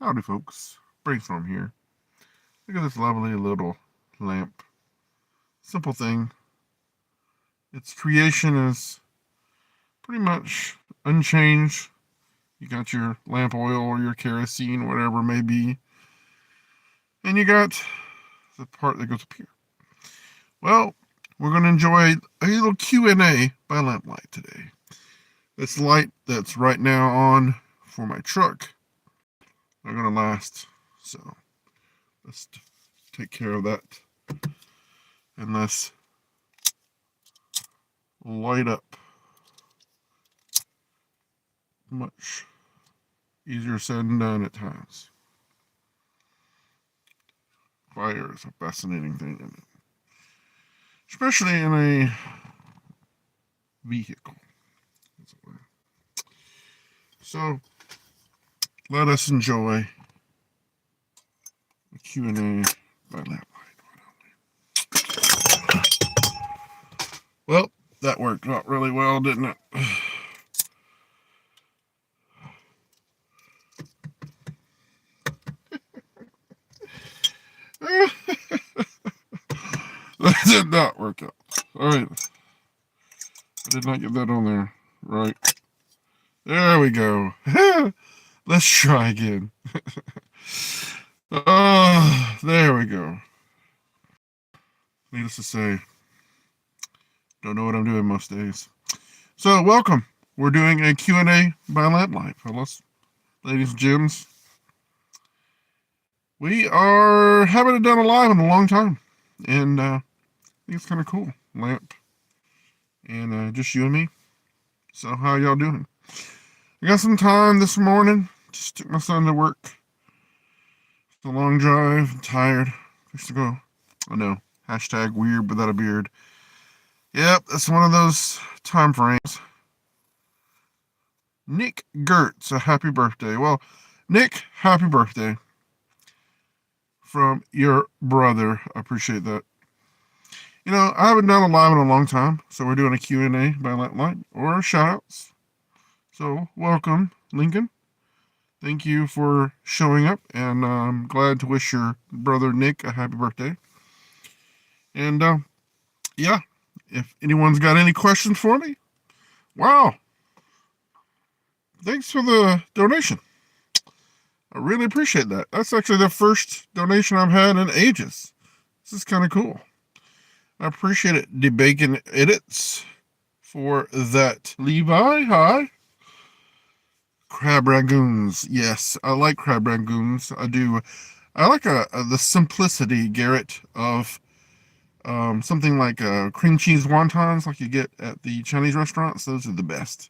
Howdy folks, BRAiNStORM here. Look at this lovely little lamp. Simple thing. Its creation is pretty much unchanged. You got your lamp oil or your kerosene, whatever it may be. And you got the part that goes up here. Well, we're going to enjoy a little Q&A by Lamplight today. This light that's right now on for my truck are going to last, so let's take care of that and let's light up. Much easier said than done at times. Fire is a fascinating thing, isn't it? Especially in a vehicle. So let us enjoy the Q&A by Lamplight. Well, that worked out really well, didn't it? That did not work out. Alright. I did not get that on there. Right. There we go. Let's try again. There we go. Needless to say, don't know what I'm doing most days. So, welcome. We're doing a Q&A by Lamplight, fellas. Ladies and gems. We haven't done a live in a long time. And I think it's kind of cool. Lamp. And just you and me. So, how y'all doing? I got some time this morning. Just took my son to work. It's a long drive. I'm tired. Just to go. I know. Hashtag weird without a beard. Yep, that's one of those time frames. Nick Gertz, a happy birthday. Well, Nick, happy birthday. From your brother. I appreciate that. You know, I haven't done a live in a long time, so we're doing a Q&A by Lamplight, or shout-outs. So, welcome, Lincoln. Thank you for showing up, and I'm glad to wish your brother Nick a happy birthday. And, yeah, if anyone's got any questions for me, wow. Thanks for the donation. I really appreciate that. That's actually the first donation I've had in ages. This is kind of cool. I appreciate it, the Bacon Edits, for that. Levi, hi. Crab rangoons. Yes, I like crab rangoons. I do. I like the simplicity, Garrett, of something like cream cheese wontons like you get at the Chinese restaurants. Those are the best.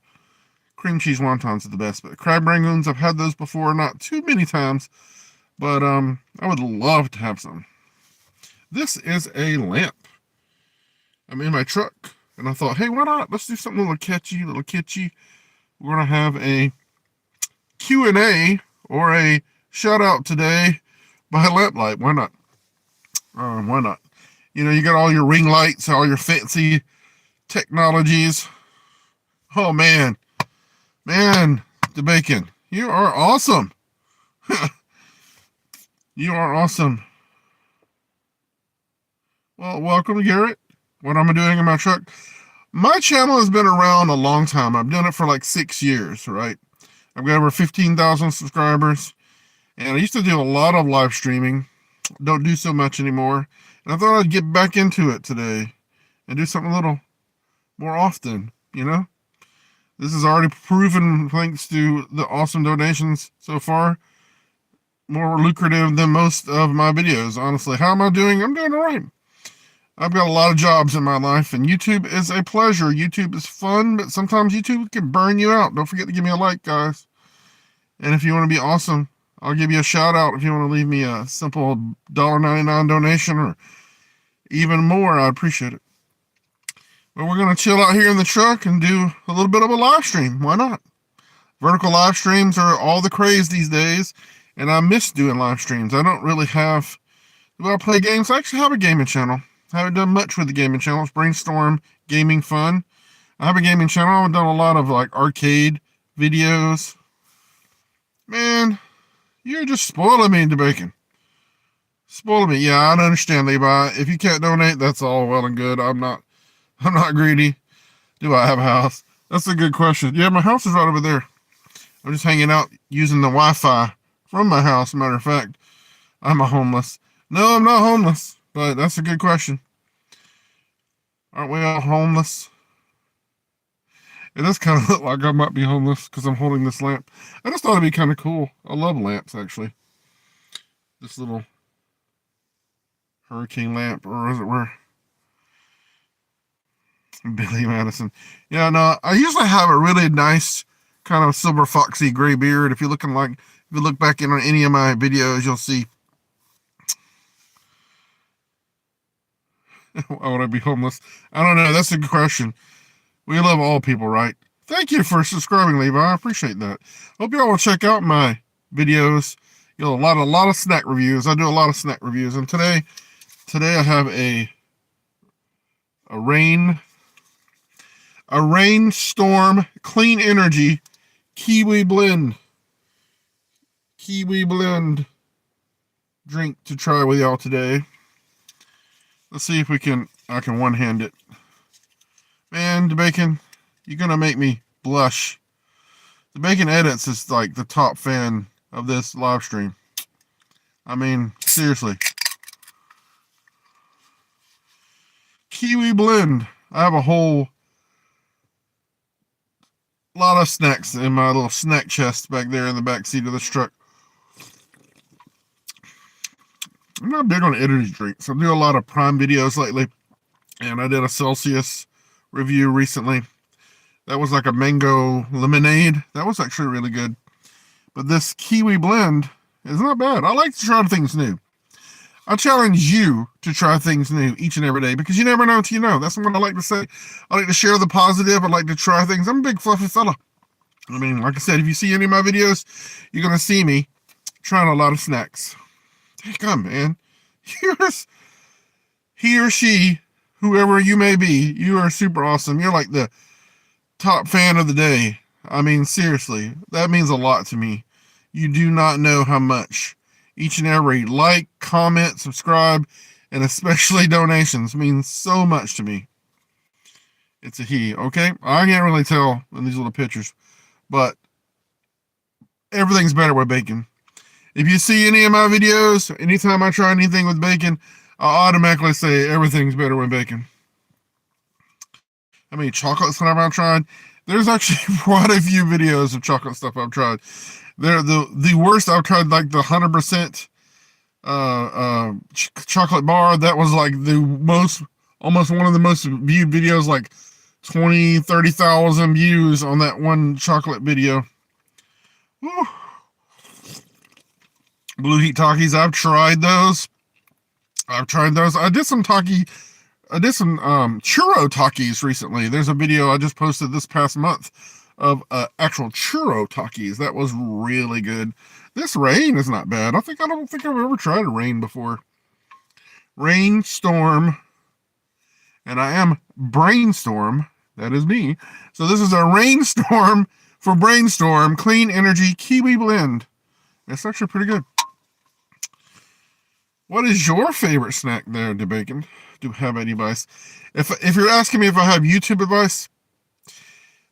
Cream cheese wontons are the best. But crab rangoons, I've had those before. Not too many times. But I would love to have some. This is a lamp. I'm in my truck. And I thought, hey, why not? Let's do something a little catchy, a little kitschy. We're going to have a Q&A or a shout out today by Lamplight. Why not? Why not? You know, you got all your ring lights, all your fancy technologies. Oh, man. Man, the Bacon. You are awesome. You are awesome. Well, welcome, Garrett. What am I doing in my truck? My channel has been around a long time. I've done it for like 6 years, right? I've got over 15,000 subscribers, and I used to do a lot of live streaming. Don't do so much anymore. And I thought I'd get back into it today and do something a little more often, you know? This is already proven, thanks to the awesome donations so far, more lucrative than most of my videos, honestly. How am I doing? I'm doing all right. I've got a lot of jobs in my life, and YouTube is a pleasure. YouTube is fun, but sometimes YouTube can burn you out. Don't forget to give me a like, guys. And if you want to be awesome, I'll give you a shout out if you want to leave me a simple $1.99 donation or even more. I'd appreciate it. But we're going to chill out here in the truck and do a little bit of a live stream. Why not? Vertical live streams are all the craze these days, and I miss doing live streams. I don't really have... Do I play games? I actually have a gaming channel. I haven't done much with the gaming channel. It's BRAiNStORM Gaming Fun. I have a gaming channel. I've done a lot of like arcade videos. Man, you You're just spoiling me into bacon. Spoiling me. Yeah, I understand, Levi. If you can't donate, that's all well and good. I'm not greedy. Do I have a house? That's a good question. Yeah, my house is right over there. I'm just hanging out using the Wi-Fi from my house. Matter of fact, I'm a homeless. No, I'm not homeless, but that's a good question. Aren't we all homeless? It does kind of look like I might be homeless because I'm holding this lamp. I just thought it'd be kind of cool. I love lamps, actually. This little hurricane lamp, or as it were. Billy Madison. Yeah, no, I usually have a really nice kind of silver foxy gray beard. If you look back in on any of my videos, you'll see. Why would I be homeless? I don't know. That's a good question. We love all people, right? Thank you for subscribing, Levi. I appreciate that. Hope y'all will check out my videos. You know, a lot of snack reviews. I do a lot of snack reviews, and today I have a BRAiNStORM Clean Energy Kiwi Blend drink to try with y'all today. Let's see if I can one-hand it. Man, the bacon, you're gonna make me blush. The Bacon Edits is like the top fan of this live stream. I mean, seriously. Kiwi blend. I have a whole lot of snacks in my little snack chest back there in the back seat of this truck. I'm not big on energy drinks. I do a lot of Prime videos lately, and I did a Celsius review recently. That was like a mango lemonade. That was actually really good. But this kiwi blend is not bad. I like to try things new. I challenge you to try things new each and every day, because you never know until you know. That's what I like to say. I like to share the positive. I like to try things. I'm a big fluffy fella. I mean, like I said, if you see any of my videos, you're going to see me trying a lot of snacks. Heck on, man. He or she, whoever you may be, you are super awesome. You're like the top fan of the day. I mean, seriously, that means a lot to me. You do not know how much each and every like, comment, subscribe, and especially donations means so much to me. It's a he, okay? I can't really tell in these little pictures, but everything's better with bacon. If you see any of my videos, anytime I try anything with bacon, I'll automatically say everything's better with bacon. How many chocolate stuff I've tried? There's actually quite a few videos of chocolate stuff I've tried. They're the worst I've tried, like the 100% chocolate bar. That was like almost one of the most viewed videos, like 30,000 views on that one chocolate video. Whew. Blue Heat Takis, I've tried those. I did some churro Takis recently. There's a video I just posted this past month of actual churro Takis. That was really good. This rain is not bad. I don't think I've ever tried a rain before. BRAiNStORM, and I am BRAiNStORM. That is me. So this is a BRAiNStORM for BRAiNStORM Clean Energy Kiwi Blend. It's actually pretty good. What is your favorite snack there, DeBacon? Do you have any advice? If you're asking me if I have YouTube advice,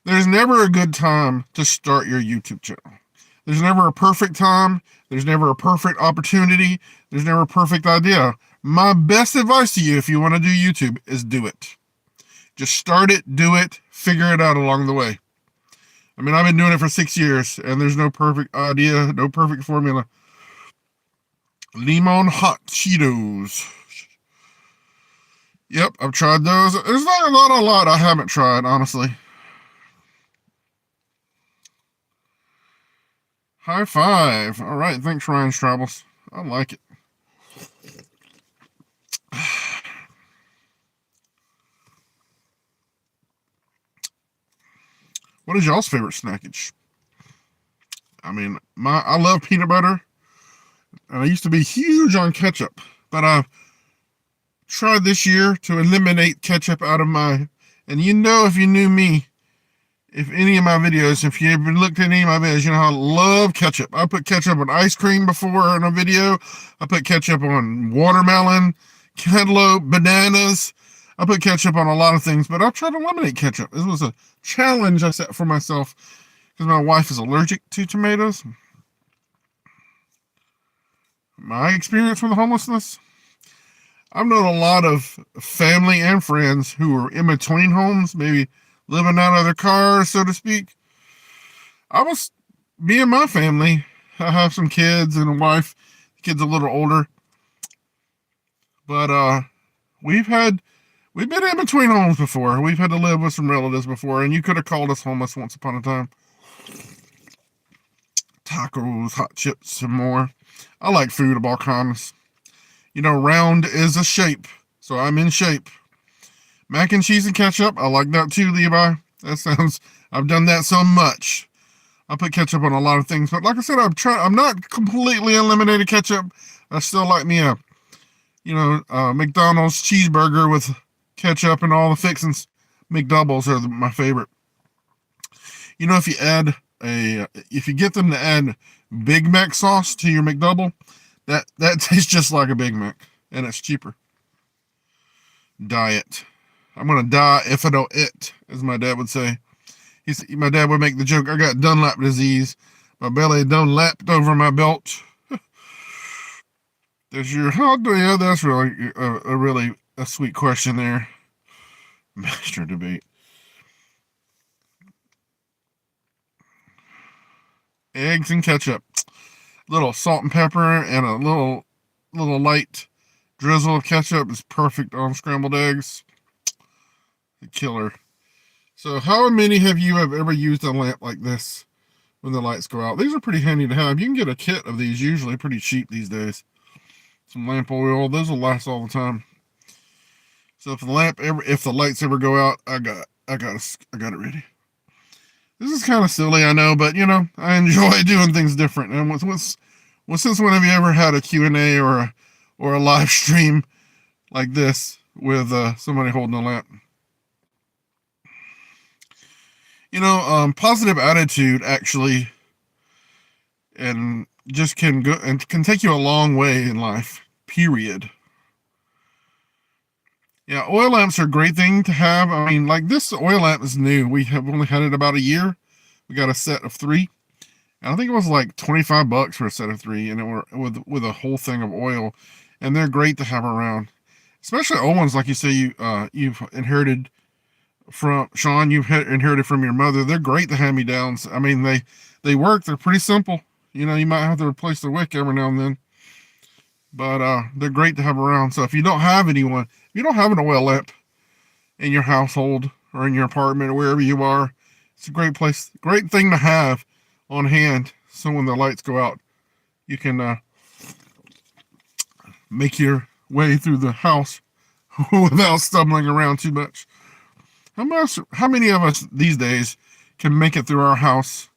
there's never a good time to start your YouTube channel. There's never a perfect time. There's never a perfect opportunity. There's never a perfect idea. My best advice to you, if you want to do YouTube, is do it. Just start it, do it, figure it out along the way. I mean, I've been doing it for 6 years, and there's no perfect idea, no perfect formula. Lemon Hot Cheetos. Yep, I've tried those. There's not a lot I haven't tried, honestly. High five. All right, thanks, Ryan's Travels. I like it. What is y'all's favorite snackage? I mean, I love peanut butter, and I used to be huge on ketchup, but I've tried this year to eliminate ketchup out of my, and you know, if you knew me, if any of my videos, if you ever looked at any of my videos, you know how I love ketchup. I put ketchup on ice cream before in a video. I put ketchup on watermelon, cantaloupe, bananas. I put ketchup on a lot of things, but I'll try to eliminate ketchup. This was a challenge I set for myself because my wife is allergic to tomatoes. My experience with homelessness, I've known a lot of family and friends who were in between homes, maybe living out of their cars, so to speak. I was, me and my family, I have some kids and a wife. The kid's a little older. But we've been in between homes before. We've had to live with some relatives before, and you could have called us homeless once upon a time. Tacos, hot chips, and more. I like food of all kinds. You know, round is a shape, so I'm in shape. Mac and cheese and ketchup, I like that too, Levi. I've done that so much. I put ketchup on a lot of things, but like I said, I'm not completely eliminated ketchup. I still like me a McDonald's cheeseburger with ketchup and all the fixings. McDoubles are my favorite. You know, if you get them to add Big Mac sauce to your McDouble, that tastes just like a Big Mac, and it's cheaper. Diet. I'm gonna die if I don't eat, as my dad would say. My dad would make the joke, I got Dunlap disease. My belly done lapped over my belt. That's really a sweet question there. Master debate. Eggs and ketchup. Little salt and pepper and a little light drizzle of ketchup is perfect on scrambled eggs. The killer. So how many have you ever used a lamp like this when the lights go out? These are pretty handy to have. You can get a kit of these, usually pretty cheap these days. Some lamp oil, those will last all the time. So if the lights ever go out, I got it ready. This is kind of silly, I know, but I enjoy doing things different. And since when have you ever had a Q&A or a live stream like this with somebody holding a lamp? Positive attitude actually, and just can take you a long way in life. Period. Yeah, oil lamps are a great thing to have. I mean, like this oil lamp is new. We have only had it about a year. We got a set of 3. And I think it was like $25 for a set of 3, and it were with a whole thing of oil. And they're great to have around, especially old ones like you say you've inherited from Sean. You've inherited from your mother. They're great to hand-me-downs. I mean, they work. They're pretty simple. You might have to replace the wick every now and then, but they're great to have around. So if you don't have an oil lamp in your household or in your apartment or wherever you are, it's a great thing to have on hand. So when the lights go out, you can make your way through the house without stumbling around too much. How many of us these days can make it through our house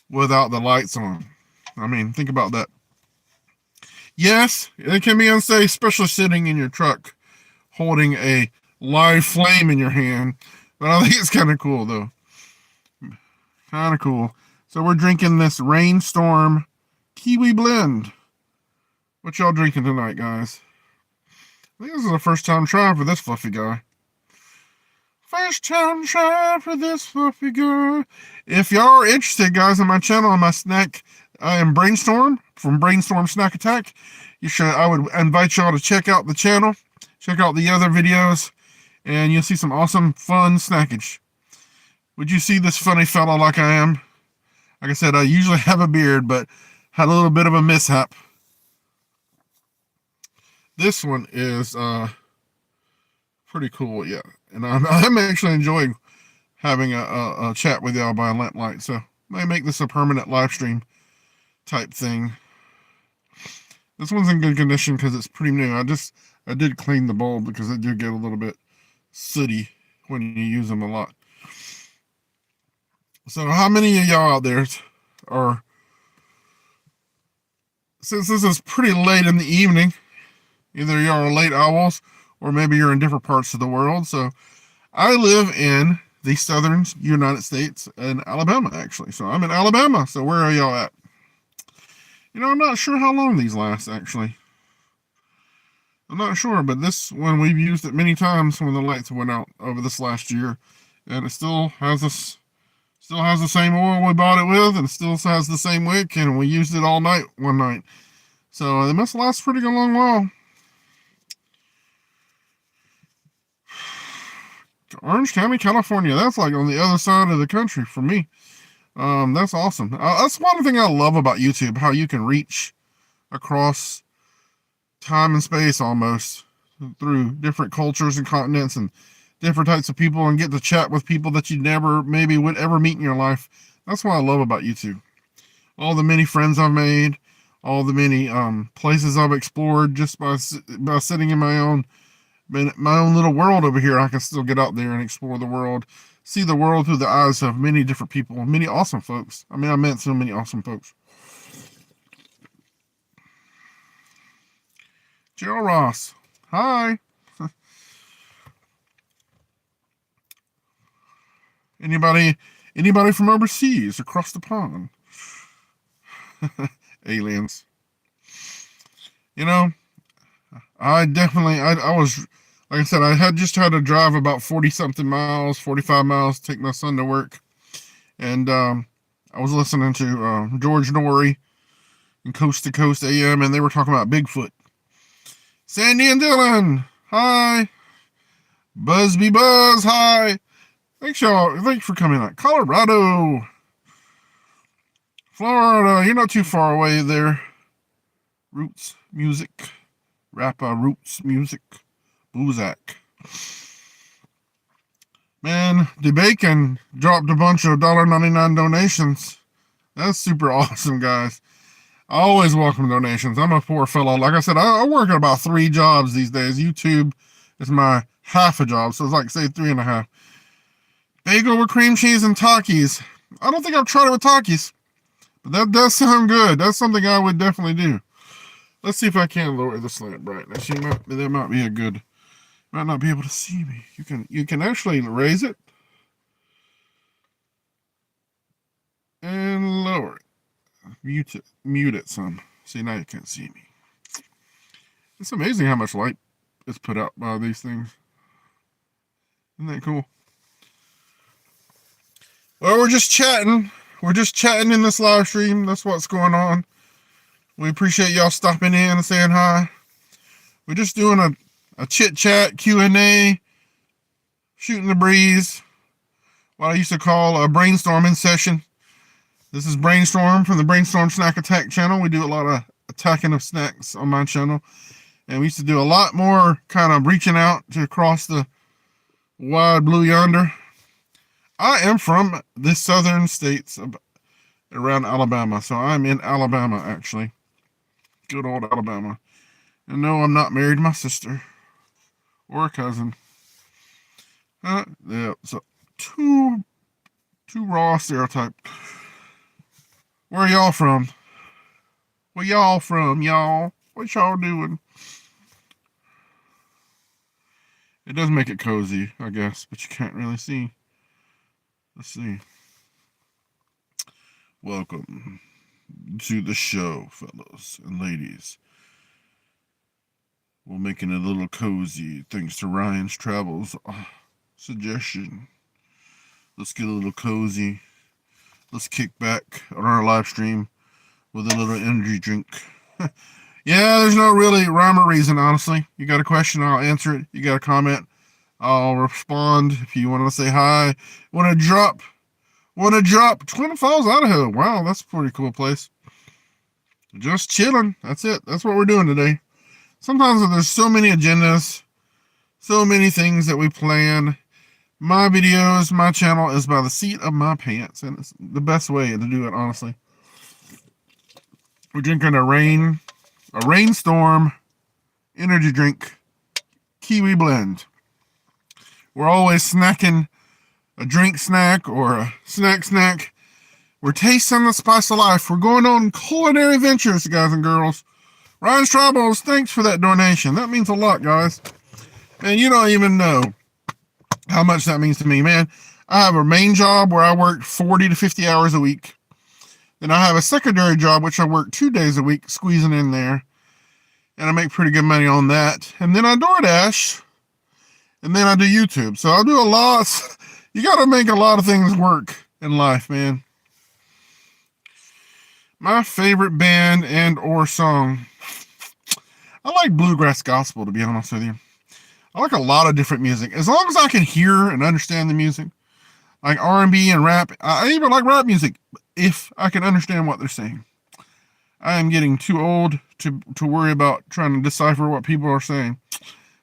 without the lights on? I mean, think about that. Yes, it can be unsafe, especially sitting in your truck holding a live flame in your hand. But I think it's kind of cool, though. Kind of cool. So we're drinking this BRAiNStORM Kiwi Blend. What y'all drinking tonight, guys? I think this is a first time try for this fluffy guy. First time try for this fluffy guy. If y'all are interested, guys, in my channel, on my snack, I am BRAiNStORM from BRAiNStORM Snack Attack. I would invite y'all to check out the channel, check out the other videos, and you'll see some awesome, fun snackage. Would you see this funny fella like I am? Like I said, I usually have a beard, but had a little bit of a mishap. This one is pretty cool, yeah. And I'm actually enjoying having a chat with y'all by Lamplight, so I might make this a permanent live stream type thing. This one's in good condition because it's pretty new. I did clean the bulb because it do get a little bit sooty when you use them a lot. So how many of y'all out there are, since this is pretty late in the evening, either y'all are late owls or maybe you're in different parts of the world. So I live in the southern United States and Alabama, actually. So I'm in Alabama. So where are y'all at? I'm not sure how long these last, actually. I'm not sure, but this one we've used it many times when the lights went out over this last year, and it still has the same oil we bought it with, and it still has the same wick, and we used it all night one night. So it must last pretty long while. Orange County, California. That's like on the other side of the country for me. That's awesome. That's one thing I love about YouTube, how you can reach across time and space almost through different cultures and continents and different types of people, and get to chat with people that you never maybe would ever meet in your life. That's what I love about YouTube. All the many friends I've made, all the many places I've explored just by sitting in my own little world over here. I can still get out there and explore the world, see the world through the eyes of many different people, many awesome folks. I met so many awesome folks. Gerald Ross, hi. Anybody from overseas, across the pond? Aliens. I was, like I said, I had to drive about 40-something miles, 45 miles, to take my son to work. And I was listening to George Norrie and Coast to Coast AM, and they were talking about Bigfoot. Sandy and Dylan, hi. Busby Buzz, hi. Thanks for coming out. Colorado, Florida, you're not too far away there. Roots music, Roots music, Buzak. Man, DeBacon dropped a bunch of $1.99 donations. That's super awesome, guys. I always welcome donations. I'm a poor fellow. Like I said, I work at about 3 jobs these days. YouTube is my half a job, so it's like, say, 3.5. Bagel with cream cheese and Takis. I don't think I've tried it with Takis, but that does sound good. That's something I would definitely do. Let's see if I can lower the slant brightness. That might be a good. Might not be able to see me. You can actually raise it and lower it. Mute it some. See, now you can't see me. It's amazing how much light is put out by these things. Isn't that cool? Well, we're just chatting. We're just chatting in this live stream. That's what's going on. We appreciate y'all stopping in and saying hi. We're just doing a chit-chat, Q&A, shooting the breeze. What I used to call a brainstorming session. This is BRAiNStORM from the BRAiNStORM Snack Attack channel. We do a lot of attacking of snacks on my channel. And we used to do a lot more kind of reaching out to across the wide blue yonder. I am from the southern states around Alabama. So I'm in Alabama, actually. Good old Alabama. And no, I'm not married to my sister or a cousin. Yeah, so too raw stereotype. Where are y'all from? Where y'all from, y'all? What y'all doing? It does make it cozy, I guess, but you can't really see. Let's see. Welcome to the show, fellows and ladies. We're making it a little cozy thanks to Ryan's Travels suggestion. Let's get a little cozy. Let's kick back on our live stream with a little energy drink. Yeah, there's no really rhyme or reason, honestly. You got a question, I'll answer it. You got a comment, I'll respond. If you want to say hi, want to drop Twin Falls, Idaho. Wow, that's a pretty cool place. Just chilling. That's it. That's what we're doing today. Sometimes there's so many agendas, so many things that we plan. My videos, my channel is by the seat of my pants, and it's the best way to do it, honestly. We're drinking a BRAiNStORM energy drink, kiwi blend. We're always snacking a drink snack or a snack. We're tasting the spice of life. We're going on culinary ventures, guys and girls. Ryan's Travels, thanks for that donation. That means a lot, guys. And you don't even know how much that means to me, man. I have a main job where I work 40 to 50 hours a week. Then I have a secondary job, which I work 2 days a week, squeezing in there. And I make pretty good money on that. And then I DoorDash. And then I do YouTube. So I do a lot. You got to make a lot of things work in life, man. My favorite band and or song. I like bluegrass gospel, to be honest with you. I like a lot of different music. As long as I can hear and understand the music. Like R&B and rap. I even like rap music if I can understand what they're saying. I am getting too old to worry about trying to decipher what people are saying.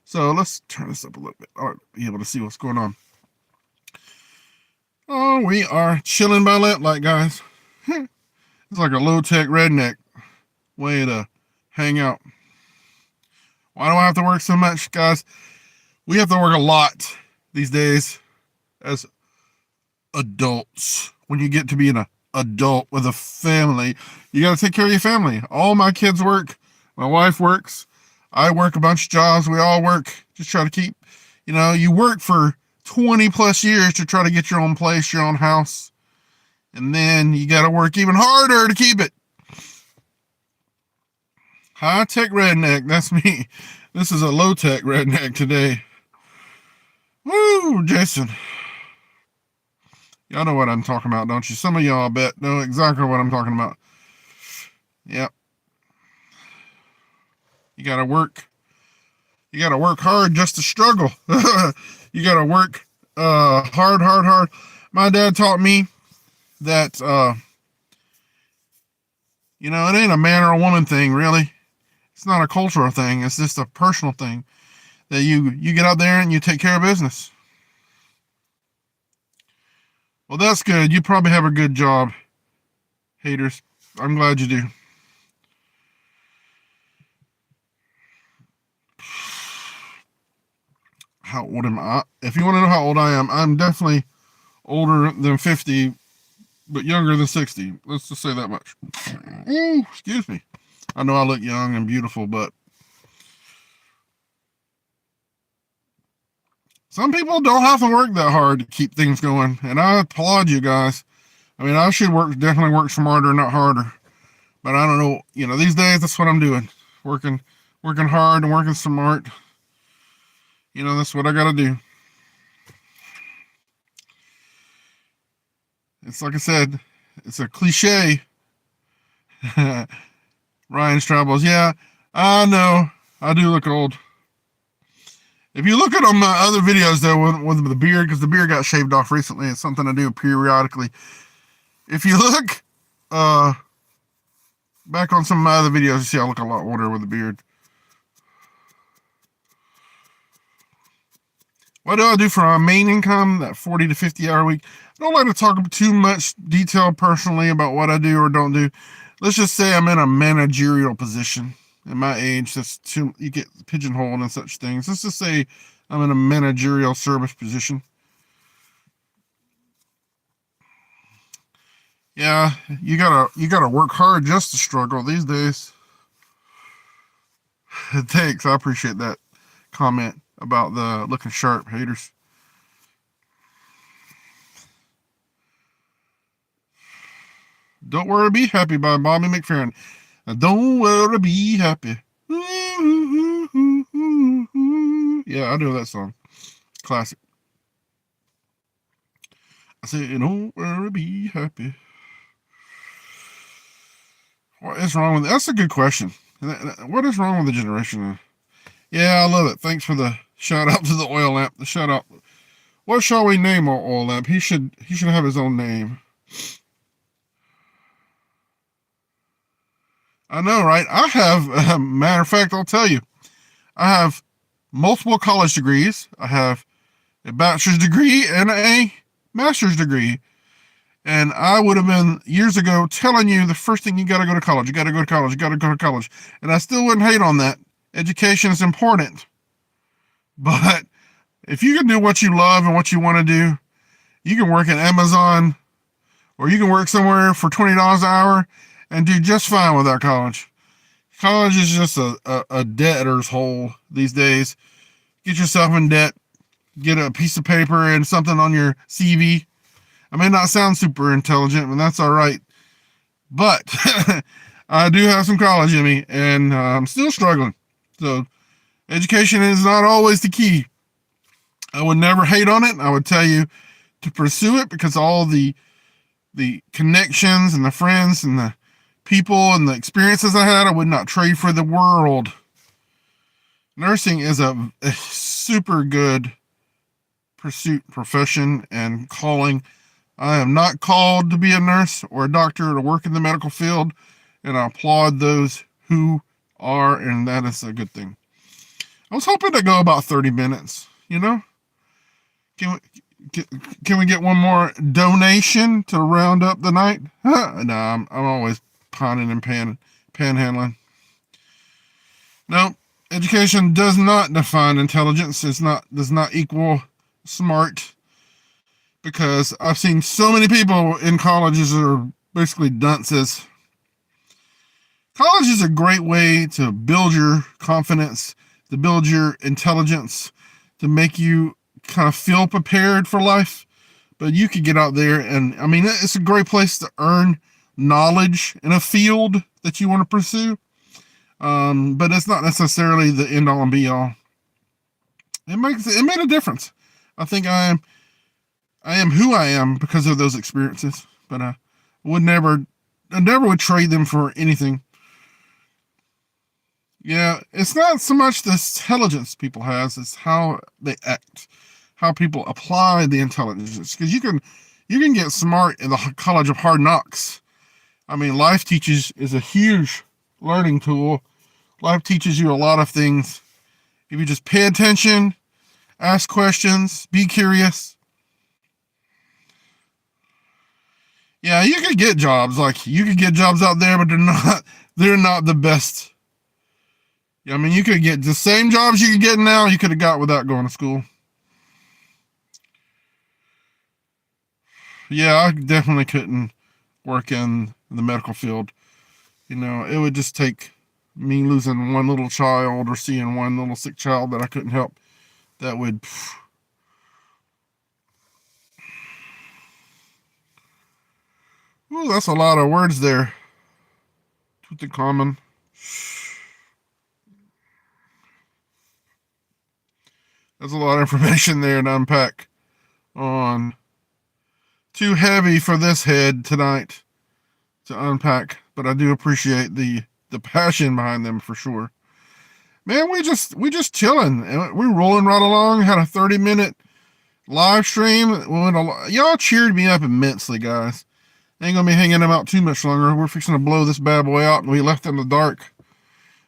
So let's turn this up a little bit. I'll be able to see what's going on. Oh, we are chilling by Lamplight, guys. It's like a low-tech redneck way to hang out. Why do I have to work so much, guys? We have to work a lot these days as adults. When you get to be an adult with a family, you got to take care of your family. All my kids work. My wife works. I work a bunch of jobs. We all work. Just try to keep, you work for 20 plus years to try to get your own place, your own house. And then you got to work even harder to keep it. High-tech redneck. That's me. This is a low-tech redneck today. Woo, Jason. Y'all know what I'm talking about, don't you? Some of y'all, I bet, know exactly what I'm talking about. Yep. You gotta work. You gotta work hard just to struggle. You gotta work hard. My dad taught me that, it ain't a man or a woman thing, really. It's not a cultural thing. It's just a personal thing. That you get out there and you take care of business. Well, that's good. You probably have a good job, haters. I'm glad you do. How old am I? If you want to know how old I am, I'm definitely older than 50, but younger than 60. Let's just say that much. Ooh, excuse me. I know I look young and beautiful, but some people don't have to work that hard to keep things going, and I applaud you guys. I mean, I should definitely work smarter, not harder. But I don't know, these days that's what I'm doing. Working hard and working smart. That's what I gotta do. It's like I said, it's a cliche. Ryan's Travels. Yeah, I know. I do look old. If you look at my other videos, though, with the beard, because the beard got shaved off recently, it's something I do periodically. If you look back on some of my other videos, you see I look a lot older with the beard. What do I do for my main income, that 40 to 50 hour week? I don't like to talk too much detail personally about what I do or don't do. Let's just say I'm in a managerial position. At my age, you get pigeonholed and such things. Let's just say I'm in a managerial service position. Yeah, you gotta work hard just to struggle these days. Thanks, I appreciate that comment about the looking sharp, haters. Don't Worry, Be Happy by Bobby McFerrin. Don't worry, be happy. Yeah, I know that song. Classic. I say, don't worry, be happy. What is wrong with that's a good question. What is wrong with the generation? Yeah, I love it. Thanks for the shout out to the oil lamp. The shout out. What shall we name our oil lamp? He should have his own name. I know, right? I have, matter of fact, I'll tell you, I have multiple college degrees. I have a bachelor's degree and a master's degree. And I would have been years ago telling you the first thing you got to go to college. You got to go to college. You got to go to college. And I still wouldn't hate on that. Education is important. But if you can do what you love and what you want to do, you can work at Amazon or you can work somewhere for $20 an hour and do just fine without college. College is just a debtor's hole these days. Get yourself in debt. get a piece of paper and something on your CV. I may not sound super intelligent, but that's all right. But I do have some college in me, and I'm still struggling. So education is not always the key. I would never hate on it. I would tell you to pursue it, because all the connections and the friends and the people and the experiences I had, I would not trade for the world. Nursing is a super good pursuit, profession, and calling. I am not called to be a nurse or a doctor or to work in the medical field, and I applaud those who are, and that is a good thing. I was hoping to go about 30 minutes, Can we get one more donation to round up the night? No, I'm always pawning and panhandling. No, education does not define intelligence. Does not equal smart, because I've seen so many people in colleges that are basically dunces. College is a great way to build your confidence, to build your intelligence, to make you kind of feel prepared for life. But you could get out there and, it's a great place to earn knowledge in a field that you want to pursue. But it's not necessarily the end all and be all. It made a difference. I think I am who I am because of those experiences, but I never would trade them for anything. Yeah, it's not so much the intelligence people has, it's how they act, how people apply the intelligence. Because you can get smart in the College of Hard Knocks. Life teaches is a huge learning tool. Life teaches you a lot of things. If you just pay attention, ask questions, be curious. Yeah, you could get jobs. You could get jobs out there, but they're not the best. You could get the same jobs you could get now, you could have got without going to school. Yeah, I definitely couldn't work in the medical field. It would just take me losing one little child or seeing one little sick child that I couldn't help. That would... Ooh, that's a lot of words there. Tutankhamun. That's a lot of information there to unpack on. Too heavy for this head tonight to unpack, but I do appreciate the passion behind them for sure. Man, we just chilling. We're rolling right along. Had a 30-minute live stream. Y'all cheered me up immensely, guys. Ain't gonna be hanging them out too much longer. We're fixing to blow this bad boy out, and we left in the dark.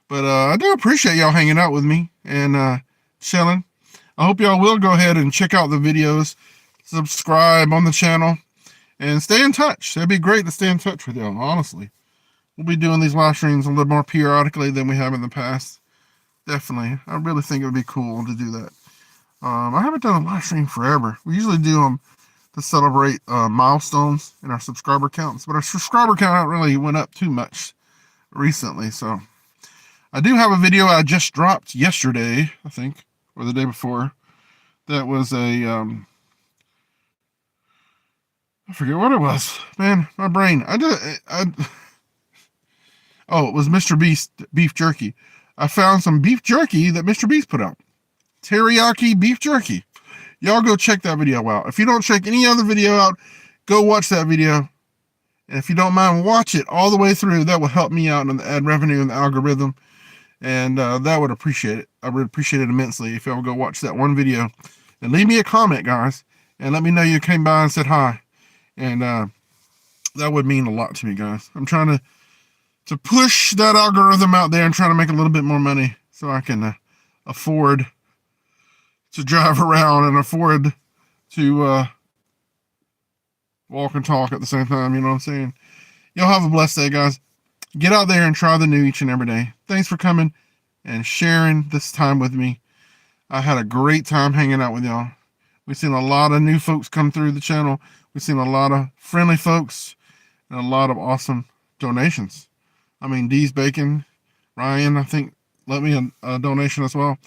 But I do appreciate y'all hanging out with me and chilling. I hope y'all will go ahead and check out the videos, subscribe on the channel, and stay in touch. It'd be great to stay in touch with y'all, honestly. We'll be doing these live streams a little more periodically than we have in the past. Definitely. I really think it would be cool to do that. I haven't done a live stream forever. We usually do them to celebrate milestones in our subscriber counts, but our subscriber count hasn't really went up too much recently. So I do have a video I just dropped yesterday, I think, or the day before. That was a I forget what it was. Man, my brain. Oh, it was Mr. Beast beef jerky. I found some beef jerky that Mr. Beast put out. Teriyaki beef jerky. Y'all go check that video out. If you don't check any other video out, go watch that video. And if you don't mind, watch it all the way through. That will help me out in the ad revenue and the algorithm. And that would appreciate it. I would appreciate it immensely if y'all would go watch that one video. And leave me a comment, guys. And let me know you came by and said hi. And that would mean a lot to me, guys. I'm trying to push that algorithm out there and trying to make a little bit more money so I can afford to drive around and afford to walk and talk at the same time. You know what I'm saying? Y'all have a blessed day, guys. Get out there and try the new each and every day. Thanks for coming and sharing this time with me. I had a great time hanging out with y'all. We've seen a lot of new folks come through the channel. We've seen a lot of friendly folks and a lot of awesome donations. D's Bacon, Ryan, I think, let me a donation as well.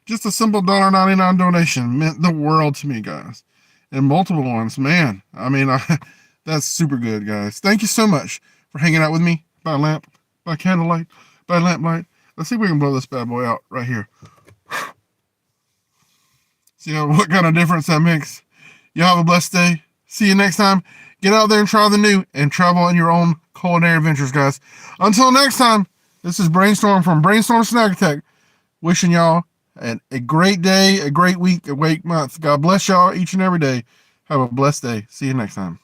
Just a simple $1.99 donation meant the world to me, guys. And multiple ones, man. I mean, that's super good, guys. Thank you so much for hanging out with me by lamp, by candlelight, by lamplight. Let's see if we can blow this bad boy out right here. See what kind of difference that makes. Y'all have a blessed day. See you next time. Get out there and try the new and travel on your own culinary adventures, guys. Until next time, this is BRAiNStORM from BRAiNstorm Snack Attack. Wishing y'all a great day, a great week, a great month. God bless y'all each and every day. Have a blessed day. See you next time.